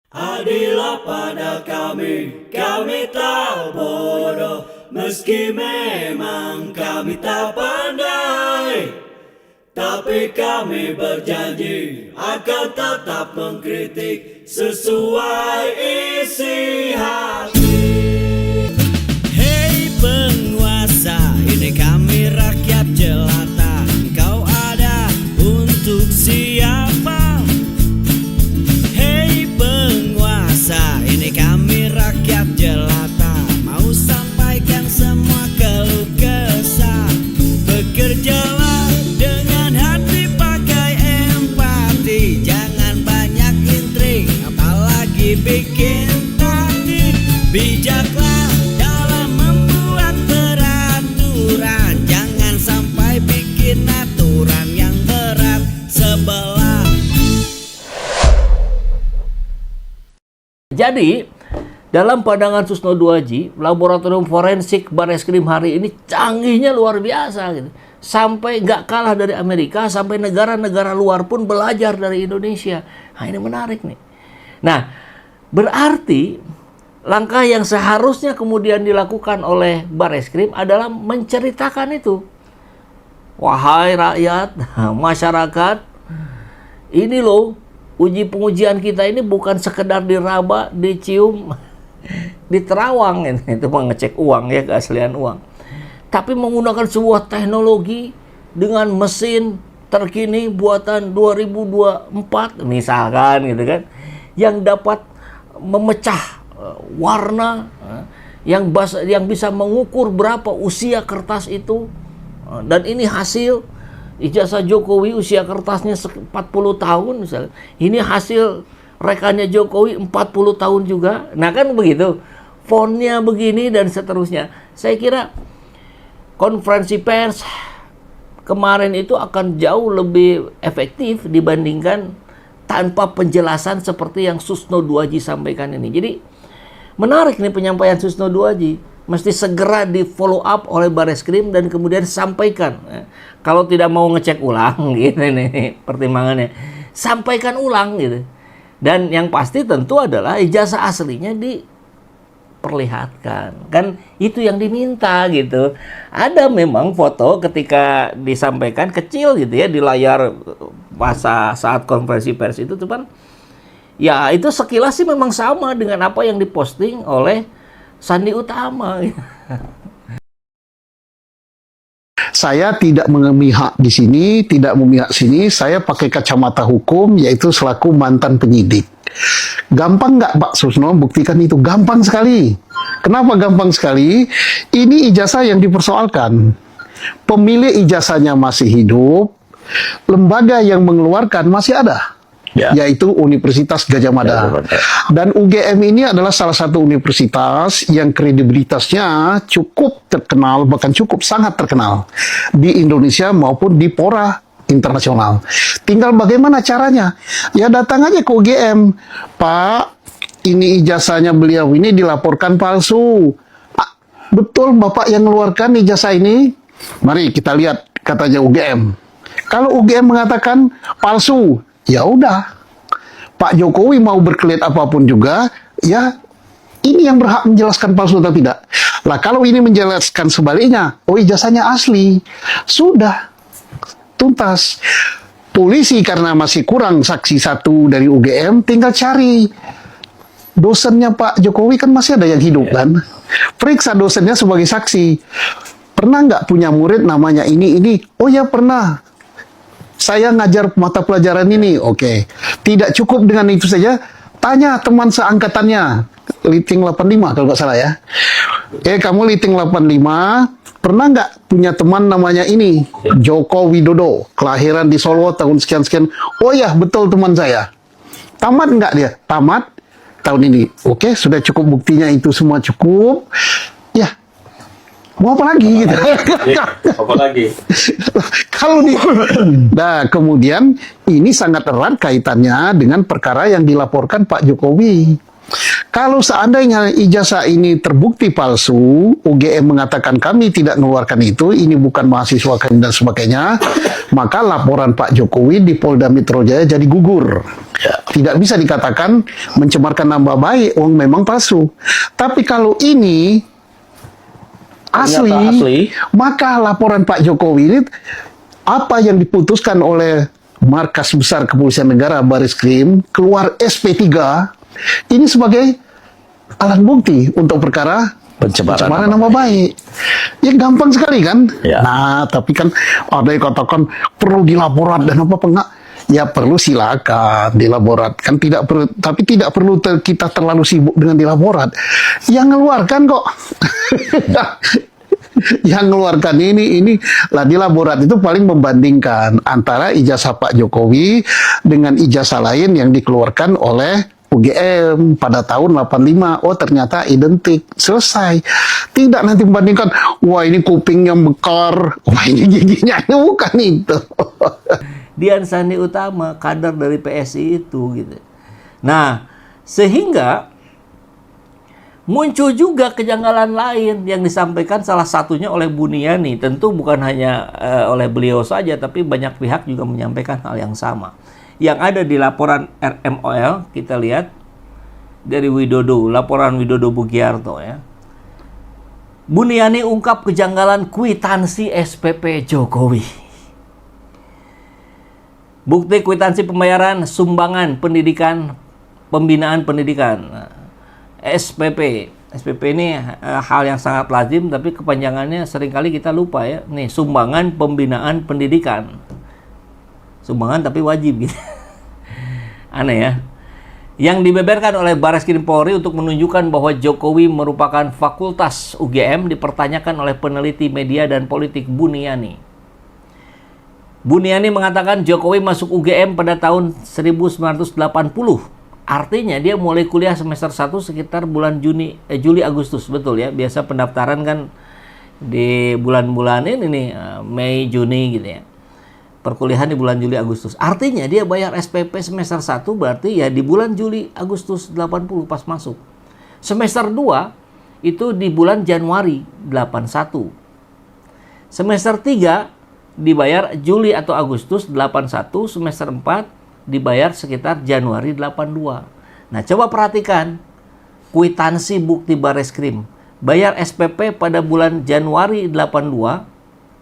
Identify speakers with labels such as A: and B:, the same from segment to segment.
A: Adillah pada kami tak bodoh, meski memang kami tak pandai. Tapi kami berjanji akan tetap mengkritik sesuai isi hati. Hei penguasa, ini kami rakyat jelata. Engkau ada untuk siapa? Ini kami rakyat jelata, mau sampaikan semua keluh kesah. Bekerjalah dengan hati, pakai empati, jangan banyak intrik, apalagi bikin taktik. Bijaklah dalam membuat peraturan, jangan sampai bikin aturan yang berat sebelah.
B: Jadi, dalam pandangan Susno Duaji, laboratorium forensik Bareskrim hari ini canggihnya luar biasa gitu. Sampai nggak kalah dari Amerika, sampai negara-negara luar pun belajar dari Indonesia. Nah, ini menarik nih. Nah, berarti langkah yang seharusnya kemudian dilakukan oleh Bareskrim adalah menceritakan itu. Wahai rakyat, masyarakat, ini loh, pengujian kita ini bukan sekedar diraba, dicium, diterawang, itu mengecek uang ya, keaslian uang. Tapi menggunakan sebuah teknologi dengan mesin terkini buatan 2024 misalkan gitu kan, yang dapat memecah warna, yang bisa mengukur berapa usia kertas itu, dan ini hasil ijazah Jokowi, usia kertasnya 40 tahun misalnya. Ini hasil rekannya Jokowi 40 tahun juga. Nah kan begitu. Fontnya begini dan seterusnya. Saya kira konferensi pers kemarin itu akan jauh lebih efektif dibandingkan tanpa penjelasan seperti yang Susno Duaji sampaikan ini. Jadi menarik nih penyampaian Susno Duaji. Mesti segera di follow up oleh Bareskrim dan kemudian sampaikan. Kalau tidak mau ngecek ulang, gitu nih pertimbangannya. Sampaikan ulang gitu. Dan yang pasti tentu adalah ijazah aslinya diperlihatkan. Kan itu yang diminta gitu. Ada memang foto ketika disampaikan kecil gitu ya di layar saat konferensi pers itu, cuman ya itu sekilas sih memang sama dengan apa yang diposting oleh Sandi Utama.
C: Saya tidak memihak di sini, tidak memihak sini. Saya pakai kacamata hukum, yaitu selaku mantan penyidik. Gampang nggak Pak Susno buktikan itu? Gampang sekali. Kenapa gampang sekali? Ini ijazah yang dipersoalkan. Pemilik ijazahnya masih hidup, lembaga yang mengeluarkan masih ada. Ya. Yaitu Universitas Gadjah Mada. Dan UGM ini adalah salah satu universitas yang kredibilitasnya cukup terkenal, bahkan cukup sangat terkenal di Indonesia maupun di fora internasional. Tinggal bagaimana caranya? Ya datang aja ke UGM. Pak, ini ijazahnya beliau ini dilaporkan palsu. Betul Bapak yang mengeluarkan ijazah ini? Mari kita lihat, katanya UGM. Kalau UGM mengatakan palsu, ya udah, Pak Jokowi mau berkelit apapun juga, ya ini yang berhak menjelaskan palsu atau tidak. Lah kalau ini menjelaskan sebaliknya, oh ijazahnya asli, sudah tuntas. Polisi karena masih kurang saksi satu dari UGM, tinggal cari dosennya Pak Jokowi, kan masih ada yang hidup kan. Periksa dosennya sebagai saksi. Pernah nggak punya murid namanya ini? Oh ya pernah. Saya ngajar mata pelajaran ini, oke. Tidak cukup dengan itu saja, tanya teman seangkatannya, Liting 85 kalau nggak salah ya. Kamu Liting 85, pernah nggak punya teman namanya ini? Joko Widodo, kelahiran di Solo tahun sekian-sekian. Oh ya, betul teman saya. Tamat nggak dia? Tamat tahun ini. Oke, sudah cukup buktinya itu semua cukup. Ya, mau apa lagi gitu?
D: Apa lagi?
C: Kalau nah kemudian ini sangat erat kaitannya dengan perkara yang dilaporkan Pak Jokowi. Kalau seandainya ijazah ini terbukti palsu, UGM mengatakan kami tidak mengeluarkan itu, ini bukan mahasiswa kami dan sebagainya, maka laporan Pak Jokowi di Polda Metro Jaya jadi gugur. Tidak bisa dikatakan mencemarkan nama baik, memang palsu. Tapi kalau ini asli, maka laporan Pak Jokowi ini apa yang diputuskan oleh Markas Besar Kepolisian Negara Bareskrim keluar SP3 ini sebagai alat bukti untuk perkara pencemaran nama baik. Ya gampang sekali kan?
B: Ya.
C: Nah, tapi kan ada yang katakan perlu dilaporat dan apa enggak? Ya perlu, silakan dilaporat. Kan tidak perlu, tapi tidak perlu kita terlalu sibuk dengan dilaporat. Yang ngeluarkan kok. Yang ngeluarkan ini lah di laborat itu paling membandingkan antara ijazah Pak Jokowi dengan ijazah lain yang dikeluarkan oleh UGM pada tahun 85. Oh ternyata identik, selesai. Tidak nanti membandingkan, wah ini kupingnya mekar, wah ini giginya, bukan itu.
B: Dian Sandi Utama, kader dari PSI itu gitu. Nah, sehingga muncul juga kejanggalan lain yang disampaikan salah satunya oleh Buniani. Tentu bukan hanya oleh beliau saja, tapi banyak pihak juga menyampaikan hal yang sama. Yang ada di laporan RMOL, kita lihat dari Widodo, laporan Widodo Bugiarto ya. Buniani ungkap kejanggalan kwitansi SPP Jokowi. Bukti kwitansi pembayaran sumbangan pendidikan, pembinaan pendidikan. SPP. SPP ini hal yang sangat lazim, tapi kepanjangannya seringkali kita lupa ya. Nih, sumbangan pembinaan pendidikan. Sumbangan tapi wajib gitu. Aneh ya. Yang dibeberkan oleh Bareskrim Polri untuk menunjukkan bahwa Jokowi merupakan fakultas UGM dipertanyakan oleh peneliti media dan politik Buniani. Buniani mengatakan Jokowi masuk UGM pada tahun 1980. Artinya dia mulai kuliah semester 1 sekitar bulan Juli Agustus, betul ya. Biasa pendaftaran kan di bulan-bulan ini nih, Mei Juni gitu ya. Perkuliahan di bulan Juli Agustus. Artinya dia bayar SPP semester 1 berarti ya di bulan Juli Agustus 80 pas masuk. Semester 2 itu di bulan Januari 81. Semester 3 dibayar Juli atau Agustus 81, semester 4 dibayar sekitar Januari 82. Nah, coba perhatikan kwitansi bukti Bareskrim. Bayar SPP pada bulan Januari 82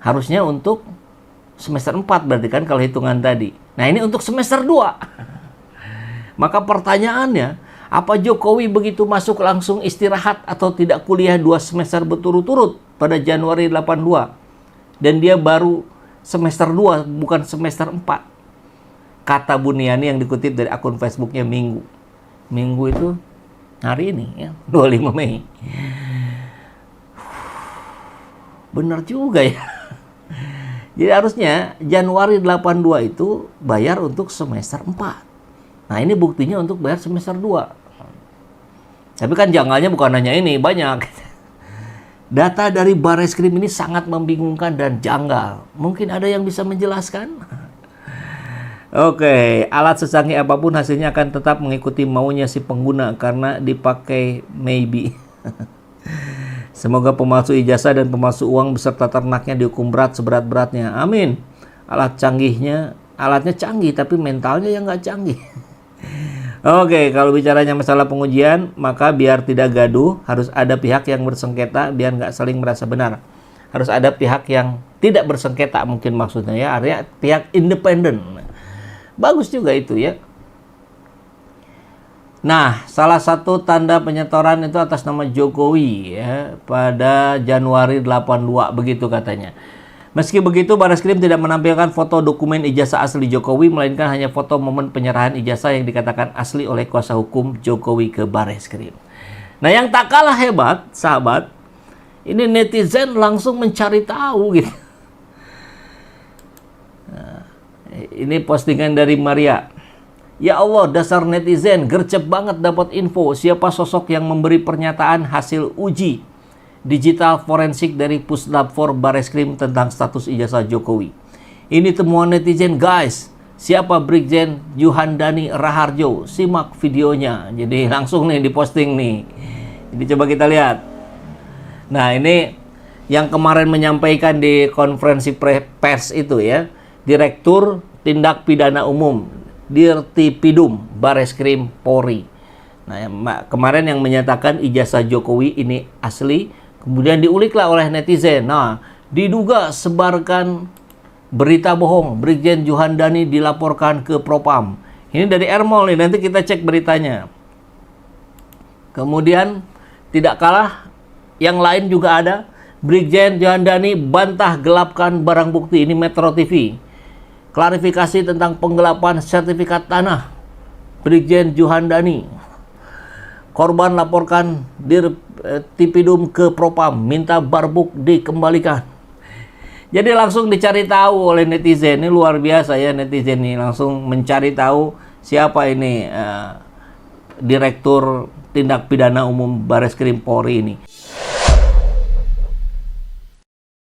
B: harusnya untuk semester 4 berarti kan kalau hitungan tadi. Nah, ini untuk semester 2. Maka pertanyaannya, apa Jokowi begitu masuk langsung istirahat atau tidak kuliah 2 semester berturut-turut pada Januari 82? Dan dia baru semester 2, bukan semester 4. Kata Buniani yang dikutip dari akun Facebooknya Minggu. Minggu itu hari ini, ya, 25 Mei. Benar juga ya. Jadi harusnya Januari 82 itu bayar untuk semester 4. Nah ini buktinya untuk bayar semester 2. Tapi kan janggalnya bukan hanya ini, banyak. Data dari Bareskrim ini sangat membingungkan dan janggal. Mungkin ada yang bisa menjelaskan? Oke, alat secanggih apapun hasilnya akan tetap mengikuti maunya si pengguna karena dipakai maybe. Semoga pemalsu ijazah dan pemalsu uang beserta ternaknya dihukum berat seberat-beratnya. Amin. Alatnya canggih tapi mentalnya yang nggak canggih. Oke, kalau bicaranya masalah pengujian, maka biar tidak gaduh, harus ada pihak yang bersengketa biar nggak saling merasa benar. Harus ada pihak yang tidak bersengketa mungkin maksudnya ya, artinya pihak independen. Bagus juga itu ya. Nah, salah satu tanda penyetoran itu atas nama Jokowi ya, pada Januari 82 begitu katanya. Meski begitu, Bareskrim tidak menampilkan foto dokumen ijazah asli Jokowi, melainkan hanya foto momen penyerahan ijazah yang dikatakan asli oleh kuasa hukum Jokowi ke Bareskrim. Nah, yang tak kalah hebat, sahabat, ini netizen langsung mencari tahu gitu. Nah, ini postingan dari Maria. Ya Allah, dasar netizen, gercep banget dapat info siapa sosok yang memberi pernyataan hasil uji digital forensik dari Puslab 4 Bareskrim tentang status ijazah Jokowi. Ini temuan netizen guys. siapa Brigjen Juhandani Raharjo. Simak videonya. Jadi langsung nih diposting nih. Jadi coba kita lihat. Nah, ini yang kemarin menyampaikan di konferensi pers itu ya, Direktur Tindak Pidana Umum Dirtipidum Bareskrim Polri. Nah, kemarin yang menyatakan ijazah Jokowi ini asli, kemudian diuliklah oleh netizen. Nah, diduga sebarkan berita bohong, Brigjen Juhandani dilaporkan ke Propam. Ini dari Ermol nih, nanti kita cek beritanya. Kemudian tidak kalah, yang lain juga ada. Brigjen Juhandani bantah gelapkan barang bukti. Ini Metro TV. Klarifikasi tentang penggelapan sertifikat tanah Brigjen Juhandani. Korban laporkan Dirtipidum ke Propam, minta barbuk dikembalikan. Jadi langsung dicari tahu oleh netizen. Ini luar biasa ya, netizen ini langsung mencari tahu siapa ini Direktur Tindak Pidana Umum Bareskrim Polri ini.